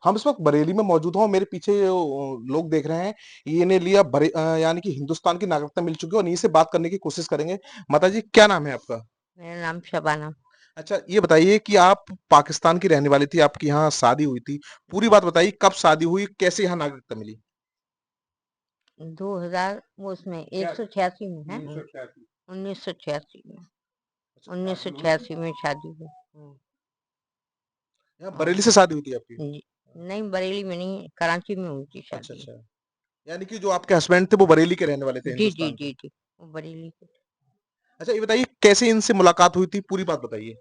हम इस वक्त बरेली में मौजूद हूँ। मेरे पीछे जो लोग देख रहे हैं, ये ने लिया यानी कि हिंदुस्तान की नागरिकता मिल चुकी है और इन्हीं से बात करने की कोशिश करेंगे। माता जी, क्या नाम है आपका? मेरा नाम शबाना। अच्छा, ये बताइए कि आप पाकिस्तान की रहने वाली थी, आपकी यहाँ शादी हुई थी। पूरी बात बताइए, कब शादी हुई, कैसे यहाँ नागरिकता मिली? 2000 वो उसमें क्या? 186 में है। 1986। 1986 में। अच्छा, शादी हुई थी। 1986 में शादी हुई। यहाँ और बरेली से शादी हुई थी आपकी? जी, नहीं बरेली में नहीं, कराची में हुई थी अच्छा शादी। अच्छा। यानी कि जो आपके हस्बैंड थे वो बरेली के रहने वाले थे, जी जी हिंदुस्तान के। जी जी, वो बरेली के थे। अच्छा, ये बताइए कैसे इनसे मुलाकात हुई थी, पूरी बात बताइए।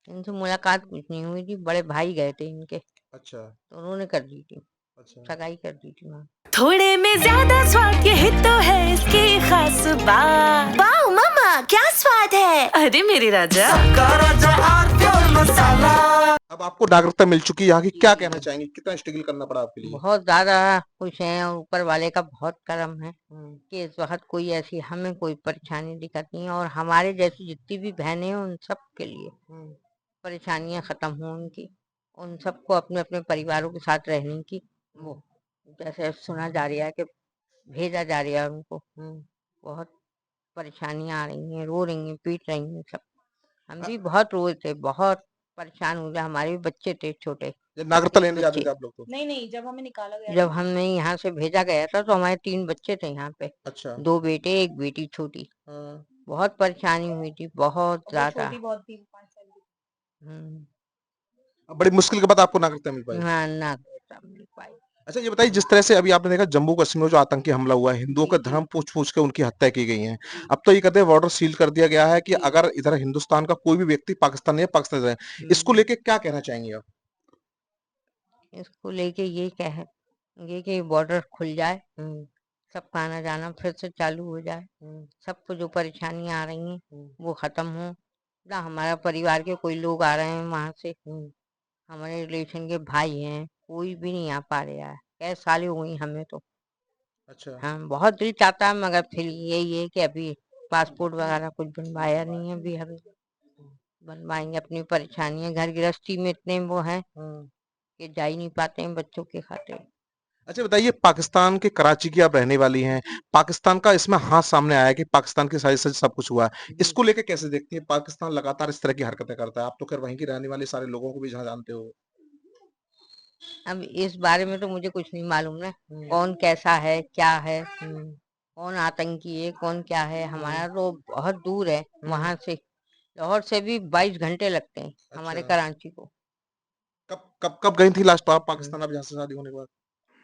इनसे मुलाकात कुछ नहीं हुई थी, बड़े भाई गए थे इनके, अच्छा तो उन्होंने कर दी थी, अच्छा। सगाई कर दी थी वहाँ। थोड़े में ज्यादा स्वाद यही तो है इसकी खास बात। वाओ मम्मा, क्या स्वाद है। अरे मेरे राजा, सबका राजा आर मसाला। अब आपको नागरिकता मिल चुकी है यहाँ की, जी क्या जी कहना जी, चाहेंगे, कितना स्ट्रगल करना पड़ा आपके लिए? बहुत ज्यादा खुश हैं और ऊपर वाले का बहुत करम है कि इस वक्त कोई ऐसी हमें कोई परेशानी दिक्कत नहीं है, और हमारे जैसी जितनी भी बहनें हैं उन सब के लिए परेशानियां खत्म हो उनकी, उन सबको अपने अपने परिवारों के साथ रहने की वो जैसे सुना जा रहा है कि भेजा जा रहा है उनको। बहुत परेशानियां आ रही हैं, रो रही हैं, पीट रही हैं सब। हम अ, भी बहुत रोए थे, बहुत परेशान हुए, हमारे भी बच्चे थे छोटे, जब नागरिकता 3 लेने जाते बच्चे। थे आप लोग तो? नहीं नहीं, जब हमें निकाला गया जब था हमें यहाँ से भेजा गया था तो हमारे 3 बच्चे थे यहाँ पे, अच्छा। 2 बेटे 1 बेटी छोटी। हाँ। बहुत परेशानी हुई थी, बहुत और वो ज्यादा। छोटी बहुत थी, 5 साल की। हम्म। अब बड़ी मुश्किल के बाद आपको नागरिकता मिल पाई। हाँ, ना बेटा मिल पाई। अच्छा, ये बताइए जिस तरह से अभी आपने देखा जम्मू कश्मीर में जो आतंकी हमला हुआ है, हिंदुओं जी का जी धर्म पूछ पूछ के उनकी हत्या की गई है। जी अब तो ये कहते हैं बॉर्डर सील कर दिया गया है कि जी। अगर इधर हिंदुस्तान का कोई भी व्यक्ति पाकिस्तान या पाकिस्तान जाए, इसको हम्म। लेके क्या कहना चाहेंगे आप? इसको लेके ये कि बॉर्डर खुल जाए, सबका आना जाना फिर से चालू हो जाए, सबको जो परेशानियां आ रही हैं वो खत्म हो ना। हमारा परिवार के कोई लोग आ रहे हैं वहां से, हमारे रिलेशन के भाई हैं, कोई भी नहीं आ पा रहा है, कैसे साल हो गई हमें तो। अच्छा। हाँ, बहुत दिल चाहता है मगर फिर यही है कि अभी पासपोर्ट वगैरह कुछ बनवाया नहीं है, अभी अभी बनवाएंगे। अपनी परेशानियां घर गृहस्थी में इतने वो हैं हाँ। कि जा ही नहीं पाते हैं बच्चों के खातिर। अच्छा, बताइए पाकिस्तान के कराची की आप रहने वाली हैं, पाकिस्तान का इसमें हाथ सामने आया है कि पाकिस्तान की साजिश से सब कुछ हुआ है, जी। इसको लेके कैसे देखती है? पाकिस्तान लगातार इस तरह की हरकतें करता है, आप तो खैर वहीं की रहने वाले सारे लोगों को भी जहाँ जानते हो। अब इस बारे में तो मुझे कुछ नहीं मालूम ना, कौन कैसा है क्या है, कौन आतंकी है कौन क्या है। हमारा तो बहुत दूर है वहां से, लाहौर से भी 22 घंटे लगते हैं अच्छा। हमारे कराची को। कब कब कब गई थी लास्ट आप हम्म, पाकिस्तान, अब यहाँ से शादी होने के बाद?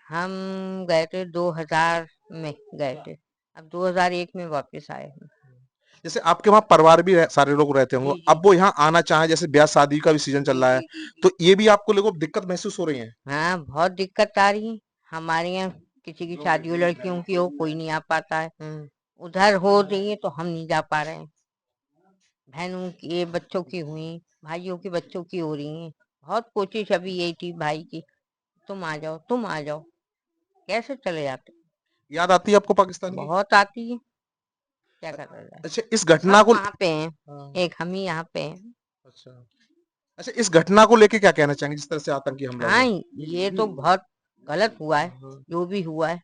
हम गए थे 2000 में गए थे, अब 2001 में वापस आए हम। जैसे आपके वहाँ परिवार भी सारे लोग रहते होंगे, जी जी अब वो जी यहाँ आना चाहे, जैसे ब्याह शादी का भी सीजन जी चल रहा है, जी जी जी। तो ये भी आपको लोगों को दिक्कत महसूस हो रही है? हाँ, बहुत दिक्कत आ रही है। हमारे यहाँ किसी की शादी हो लड़कियों की हो, कोई नहीं आ पाता है। उधर हो रही है तो हम नहीं जा पा रहे हैं। बहनों की बच्चों की हुई, भाइयों के बच्चों की हो रही हैं। बहुत कोशिश अभी यही थी भाई की, तुम आ जाओ तुम आ जाओ, कैसे चले जाते। याद आती है आपको पाकिस्तान की? बहुत आती है, क्या कर रहा है। अच्छा, इस घटना सब को। वहां पे हैं, हाँ। एक हम ही यहाँ पे हैं। अच्छा। अच्छा, इस घटना को लेके क्या कहना चाहेंगे, जिस तरह से आतंकी हमला हाँ, हुआ? ये तो बहुत गलत हुआ है, जो भी हुआ है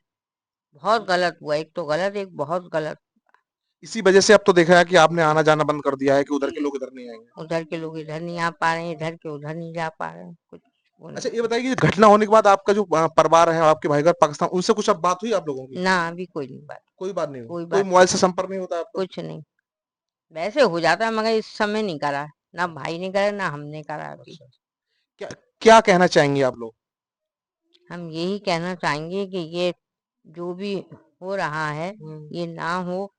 बहुत गलत हुआ, एक तो गलत एक बहुत गलत। इसी वजह से अब तो देखा है कि आपने आना जाना बंद कर दिया है कि उधर के लोग इधर नहीं आएंगे। उधर के लोग इधर नहीं आ पा रहे हैं, इधर के उधर नहीं जा पा रहे हैं, कुछ वो अच्छा, नहीं। ये बताइए कि घटना होने के बाद आपका जो परिवार है, आपके भाई घर पाकिस्तान, उनसे कुछ अब बात हुई आप लोगों की? ना अभी कोई नहीं बात, कोई बात नहीं हुई, कोई कोई बात मोबाइल नहीं, से संपर्क नहीं होता आपका? कुछ नहीं। वैसे हो जाता है मगर इस समय नहीं करा, ना भाई ने करा ना हमने करा अभी। अच्छा। क्या क्या कहना चाहेंगे आप लोग? हम यही कहना चाहेंगे कि ये जो भी हो रहा है ये ना हो,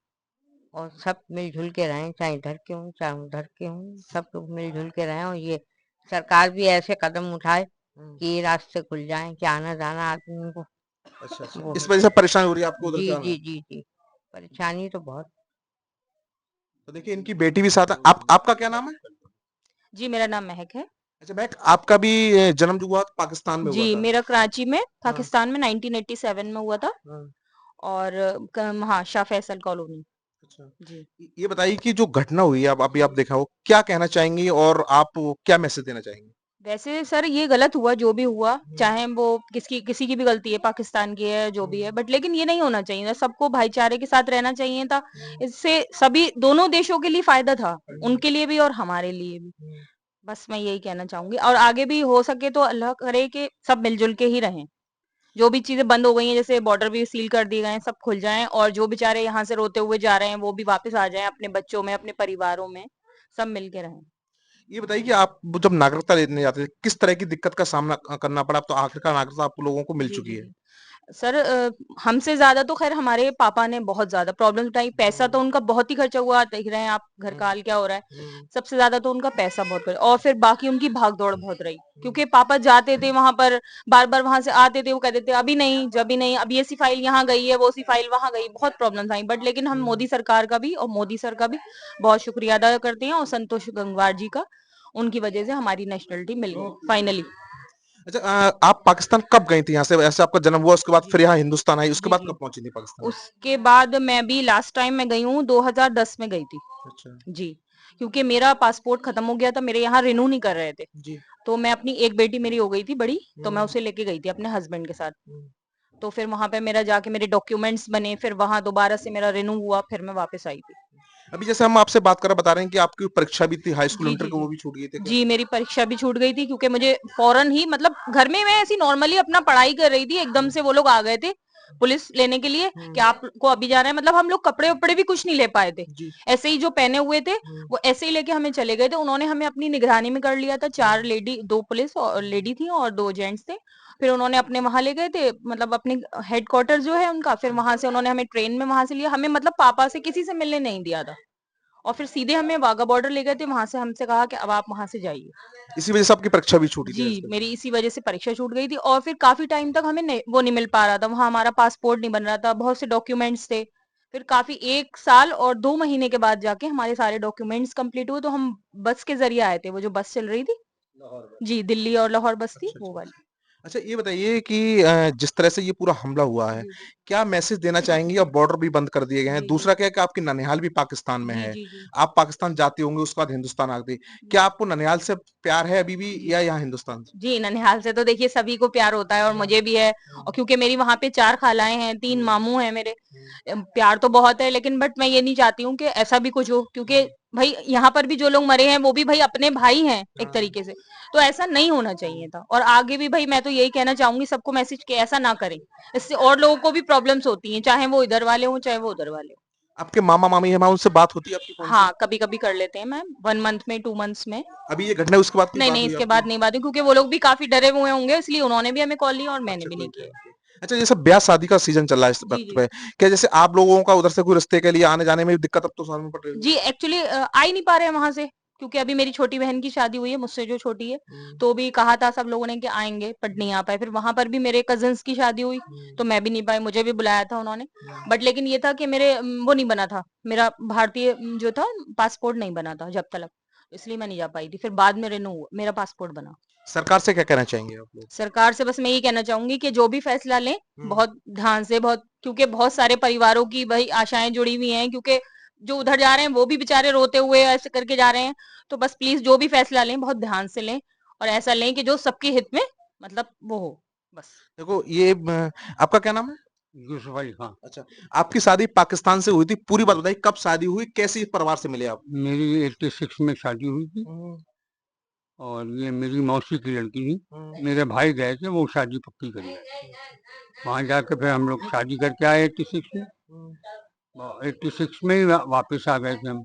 और सब मिलजुल के रहें, चाहे इधर के हों चाहे उधर के हों, सब लोग मिलजुल के रहें, और ये सरकार भी ऐसे कदम उठाए कि ये रास्ते खुल जाएं कि आना जाना आदमी को अच्छा अच्छा, वो इस हो वजह से जाए। परेशानी हो रही है आपको उधर जी से आना? जी जी जी, परेशानी तो बहुत। तो देखिए इनकी बेटी भी साथ है। आपका क्या नाम है? जी, मेरा नाम महक है। अच्छा, मैं आपका भी जन्म जो हुआ तो पाकिस्तान में हुआ जी, था? मेरा कराची में हाँ। पाकिस्तान में 1987 में हुआ था। हाँ। और हाँ, शाह फैसल कॉलोनी। अच्छा। जी। ये बताइए कि जो घटना हुई है, अब अभी आप देखा हो, क्या कहना चाहेंगी और आप क्या मैसेज देना चाहेंगी? वैसे सर ये गलत हुआ जो भी हुआ, चाहे वो किसी की भी गलती है, पाकिस्तान की है जो भी है, बट लेकिन ये नहीं होना चाहिए था। सबको भाईचारे के साथ रहना चाहिए था। इससे सभी दोनों देशों के लिए फायदा था, उनके लिए भी और हमारे लिए भी। बस मैं यही कहना चाहूंगी, और आगे भी हो सके तो अल्लाह करे कि सब मिलजुल के ही रहें। जो भी चीजें बंद हो गई हैं, जैसे बॉर्डर भी सील कर दिए गए हैं, सब खुल जाएं, और जो बेचारे यहाँ से रोते हुए जा रहे हैं वो भी वापस आ जाएं अपने बच्चों में, अपने परिवारों में, सब मिलके रहें। ये बताइए कि आप वो जब नागरिकता लेने जाते थे किस तरह की दिक्कत का सामना करना पड़ा? अब तो आखिरकार नागरिकता आप लोगों को मिल जी, चुकी जी, है। जी। सर हमसे ज़्यादा तो ख़ैर हमारे पापा ने बहुत ज़्यादा प्रॉब्लम उठाई, पैसा तो उनका बहुत ही खर्चा हुआ, देख रहे हैं आप घर का हाल क्या हो रहा है। सबसे ज़्यादा तो उनका पैसा बहुत और फिर बाकी उनकी भाग-दौड़ बहुत रही, क्योंकि पापा जाते थे वहाँ पर, बार-बार वहाँ से आते थे, वो कहते थे अभी नहीं, जभी नहीं, अब ये सी फाइल यहाँ गई है, वो सी फाइल वहाँ गई, बहुत प्रॉब्लम्स आई। बट लेकिन हम मोदी सरकार का भी और मोदी सर का भी बहुत शुक्रिया अदा करते हैं, और संतोष गंगवार जी का, उनकी वजह से हमारी नेशनलिटी मिल गई फाइनली। अच्छा, आप पाकिस्तान कब गई थी यहाँ से? ऐसे आपका जन्म हुआ उसके बाद जी, फिर यहाँ हिंदुस्तान आई, उसके जी, बाद जी। कब पहुंची थी पाकिस्तान? उसके बाद मैं भी लास्ट टाइम मैं गई हूँ 2010 में गई थी। अच्छा। जी, क्योंकि मेरा पासपोर्ट खत्म हो गया था, मेरे यहाँ रिन्यू नहीं कर रहे थे। जी। तो मैं अपनी एक बेटी मेरी हो गई थी बड़ी, तो मैं उसे लेके गई थी अपने हस्बैंड के साथ। तो फिर वहां पे मेरा जाके मेरे डॉक्यूमेंट्स बने, फिर वहां दोबारा से मेरा रिन्यू हुआ, फिर मैं वापस आई थी। अभी जैसे हम आपसे बात कर बता रहे हैं कि आपकी परीक्षा भी थी, हाई स्कूल जी, इंटर जी, की, जी। वो भी छूट गई थी क्या? जी, मेरी परीक्षा भी छूट गई थी, क्योंकि मुझे फौरन ही, मतलब घर में मैं ऐसी नॉर्मली अपना पढ़ाई कर रही थी, एकदम से वो लोग आ गए थे पुलिस लेने के लिए कि आपको अभी जाना है। मतलब हम लोग कपड़े वपड़े भी कुछ नहीं ले पाए थे, जी। ऐसे ही जो पहने हुए थे वो ऐसे ही लेके हमें चले गए थे। उन्होंने हमें अपनी निगरानी में कर लिया था, 4 लेडी, 2 पुलिस और लेडी थी और 2 जेंट्स थे। फिर उन्होंने अपने वहां ले गए थे, मतलब अपने हेडक्वार्टर जो है उनका, फिर वहां से उन्होंने हमें ट्रेन में वहां से लिया, हमें मतलब पापा से किसी से मिलने नहीं दिया था, और फिर सीधे हमें वाघा बॉर्डर ले गए थे। वहां से हमसे कहा कि अब आप वहां से जाइए। इसी वजह से आपकी परीक्षा भी छूटी थी जी, आजकल। मेरी इसी वजह से परीक्षा छूट गई थी, और फिर काफ़ी टाइम तक हमें वो नहीं मिल पा रहा था, वहाँ हमारा पासपोर्ट नहीं बन रहा था, बहुत से डॉक्यूमेंट्स थे। फिर काफ़ी 1 साल और 2 महीने के बाद जाके हमारे सारे डॉक्यूमेंट्स कंप्लीट हुए, तो हम बस के ज़रिए आए थे, वो जो बस चल रही थी। जी, दिल्ली और लाहौर बस थी, अच्छा, वो अच्छा। वाली। अच्छा, ये बताइए कि जिस तरह से ये पूरा हमला हुआ है, जी, जी। क्या मैसेज देना चाहेंगी? अब बॉर्डर भी बंद कर दिए गए हैं। जी, जी। दूसरा क्या है कि आपकी ननिहाल भी पाकिस्तान में जी, है। जी, जी। आप पाकिस्तान जाते होंगे, उसके बाद हिंदुस्तान आ गई। जी, क्या आपको ननिहाल से प्यार है अभी भी जी। या यहाँ हिंदुस्तान से? जी, ननिहाल से तो देखिए सभी को प्यार होता है, और मुझे भी है, और क्योंकि मेरी वहाँ पे 4 खालाएँ हैं, 3 मामू हैं मेरे। प्यार तो बहुत है, लेकिन बट मैं ये नहीं चाहती हूँ कि ऐसा भी कुछ हो, क्योंकि भाई यहाँ पर भी जो लोग मरे हैं वो भी भाई अपने भाई हैं एक तरीके से। तो ऐसा नहीं होना चाहिए था, और आगे भी भाई मैं तो यही कहना चाहूंगी सबको मैसेज कि ऐसा ना करें। इससे और लोगों को भी प्रॉब्लम्स होती हैं, चाहे वो इधर वाले हों चाहे वो उधर वाले हों। आपके मामा-मामी हैं, उनसे बात होती है आपकी फ़ोन पे? हाँ, कभी-कभी कर लेते हैं मैम, 1 मंथ में, 2 मंथ्स में। अभी ये घटना हुई उसके बाद कोई नहीं, बात नहीं, हुई इसके आपकी? बाद नहीं बात हुई, क्योंकि वो लोग भी काफ़ी डरे हुए होंगे, इसलिए उन्होंने भी हमें कॉल लिया और मैंने अच्छा, भी कोई नहीं नहीं, किया। ओके। अच्छा, जैसे ब्याह-शादी का सीज़न चल रहा है इस जी, वक़्त जी। पे, क्या जैसे आप लोगों का उधर से कोई रिश्ते के लिए आने-जाने में दिक्कत अब तो सामने पड़ रही होगी? जी, एक्चुअली आ ही नहीं पा रहे हैं वहाँ से, क्योंकि अभी मेरी छोटी बहन की शादी हुई है, मुझसे जो छोटी है, तो भी कहा था सब लोगों ने कि आएँगे, बट नहीं आ पाए। फिर वहाँ पर भी मेरे कज़िन्स की शादी हुई, तो मैं भी नहीं पाई, मुझे भी बुलाया था उन्होंने। बट लेकिन ये था कि मेरे वो नहीं बना था, मेरा भारतीय जो था पासपोर्ट नहीं बना था जब तलक, इसलिए मैं नहीं जा पाई थी। फिर बाद में रिन्यू हुआ, मेरा पासपोर्ट बना। सरकार से क्या कहना चाहेंगे आप लोग? सरकार से बस मैं यही कहना चाहूँगी कि जो भी फैसला लें, बहुत ध्यान से, बहुत, क्योंकि बहुत सारे परिवारों की भई आशाएँ जुड़ी हुई हैं, क्योंकि जो उधर जा रहे हैं वो भी बेचारे रोते हुए ऐसे करके जा रहे हैं। तो बस प्लीज़ जो भी फैसला लें बहुत ध्यान से लें, और ऐसा लें कि जो सबके हित में, मतलब वो हो, बस। देखो ये आपका क्या नाम है? यूसुफ अली खान। अच्छा, आपकी शादी पाकिस्तान से हुई थी, पूरी बात बताइए कब शादी हुई, कैसे इस परिवार से मिले आप? मेरी 86 में शादी हुई थी, और ये मेरी मौसी की लड़की थी। मेरे भाई गए थे, वो शादी पक्की करी है। वहाँ जाके फिर हम लोग शादी करके आए 86 में, और 86 में ही वापस आ गए थे हम।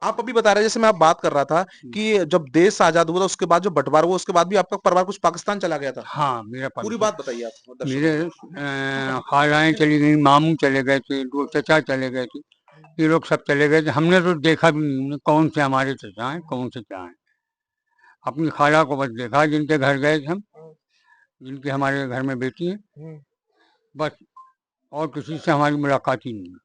आप अभी बता रहे हैं, जैसे मैं आप बात कर रहा था कि जब देश आजाद हुआ था उसके बाद जो बंटवारा हुआ उसके बाद भी आपका परिवार कुछ पाकिस्तान चला गया था। हाँ, मेरा पूरी पाकिस्तान, बात बताइए आप दर्शकों मेरे खालाएँ चली गई, मामू चले गए थे, 2 चचा चले गए थे, ये लोग सब चले गए थे। हमने तो देखा भी नहीं कौन से हमारे चचा हैं, कौन से क्या हैं। अपनी खाला को बस देखा जिनके घर गए थे हम, जिनके हमारे घर में बेटी है, बस, और किसी से हमारी मुलाकात ही नहीं है।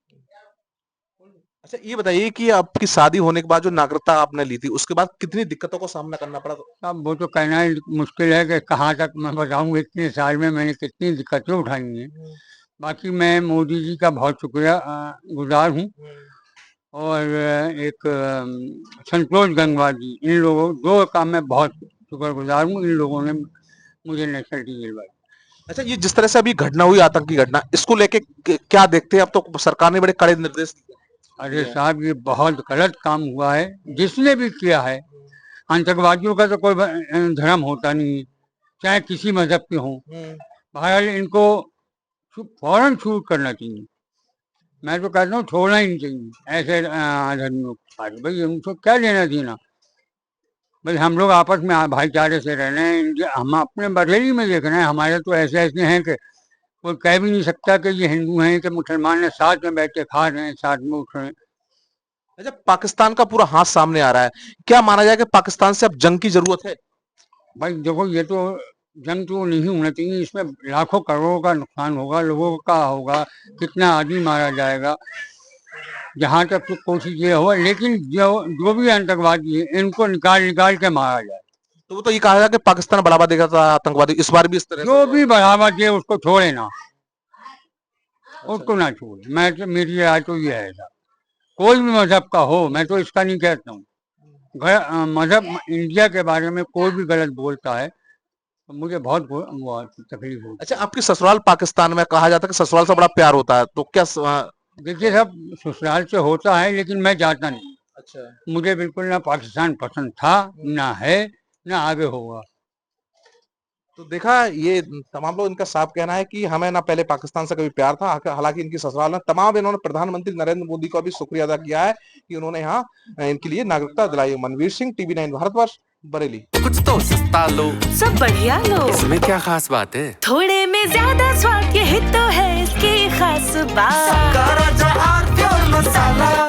अच्छा, ये बताइए कि आपकी शादी होने के बाद जो नागरिकता आपने ली थी उसके बाद कितनी दिक्कतों का सामना करना पड़ा? अब वो तो कहना ही मुश्किल है कि कहाँ तक मैं बताऊँ, इतने साल में मैंने कितनी दिक्कतें उठाई हैं। बाकी मैं मोदी जी का बहुत शुक्रिया गुजार हूँ, और एक संतोष गंगवार जी, इन लोगों 2 का मैं बहुत शुक्रगुजार हूँ, इन लोगों ने मुझे नेशनलिटी दिलवाई। अच्छा, ये जिस तरह से अभी घटना हुई, आतंकी घटना, इसको लेके क्या देखते हैं? अब तो सरकार ने बड़े कड़े निर्देश दिए अरे साहब, ये बहुत गलत काम हुआ है, जिसने भी किया है। आतंकवादियों का तो कोई धर्म होता नहीं है, चाहे किसी मजहब के हों। बहरहाल इनको फौरन शूट करना चाहिए। मैं तो कहता हूँ छोड़ना ही नहीं चाहिए ऐसे आदमियों को। भाई उनको क्या लेना देना? भाई हम लोग आपस में भाईचारे से रह रहे हैं। हम अपने बरेली में देख रहे हैं, हमारे तो ऐसे ऐसे हैं कि कोई कह भी नहीं सकता कि ये हिंदू हैं कि मुसलमान हैं। साथ में बैठ के खा रहे हैं, साथ में उठ रहे हैं। अच्छा, पाकिस्तान का पूरा हाथ सामने आ रहा है, क्या माना जाए कि पाकिस्तान से अब जंग की जरूरत है? भाई देखो, ये तो जंग तो नहीं होना चाहिए। इसमें लाखों करोड़ों का नुकसान होगा, लोगों का होगा, कितना आदमी मारा जाएगा। जहाँ तक तो कोशिश ये हो, लेकिन जो भी आतंकवादी है इनको निकाल के मारा जाए। तो वो तो ये कहा जाए कि पाकिस्तान बढ़ावा देगा था आतंकवादी, इस बार भी इस तरह जो भी बढ़ावा दे उसको छोड़े ना, उसको ना छोड़े। मैं तो, मेरी राय तो ये है, कोई भी मजहब का हो, मैं तो इसका नहीं कहता हूँ। मजहब इंडिया के बारे में कोई भी गलत बोलता है तो मुझे बहुत तकलीफ होती है। अच्छा, आपकी ससुराल पाकिस्तान में, कहा जाता है कि ससुराल से बड़ा प्यार होता है, तो क्या देखिए सब ससुराल से होता है, लेकिन मैं जाता नहीं। अच्छा, मुझे बिल्कुल ना पाकिस्तान पसंद था, ना है, ना आगे होगा। तो देखा, ये तमाम लोग, इनका साफ कहना है कि हमें ना पहले पाकिस्तान से कभी प्यार था। हालांकि इनकी ससुराल में तमाम, इन्होंने प्रधानमंत्री नरेंद्र मोदी को भी शुक्रिया अदा किया है कि उन्होंने यहाँ इनके लिए नागरिकता दिलाई। मनवीर सिंह, TV9 भारतवर्ष, बरेली। कुछ तो सस्ता लो, सब बढ़िया लो, इसमें क्या खास बात है? थोड़े में ज्यादा स्वाद, यही तो है इसकी खास बात। राजा आर प्योर मसाला।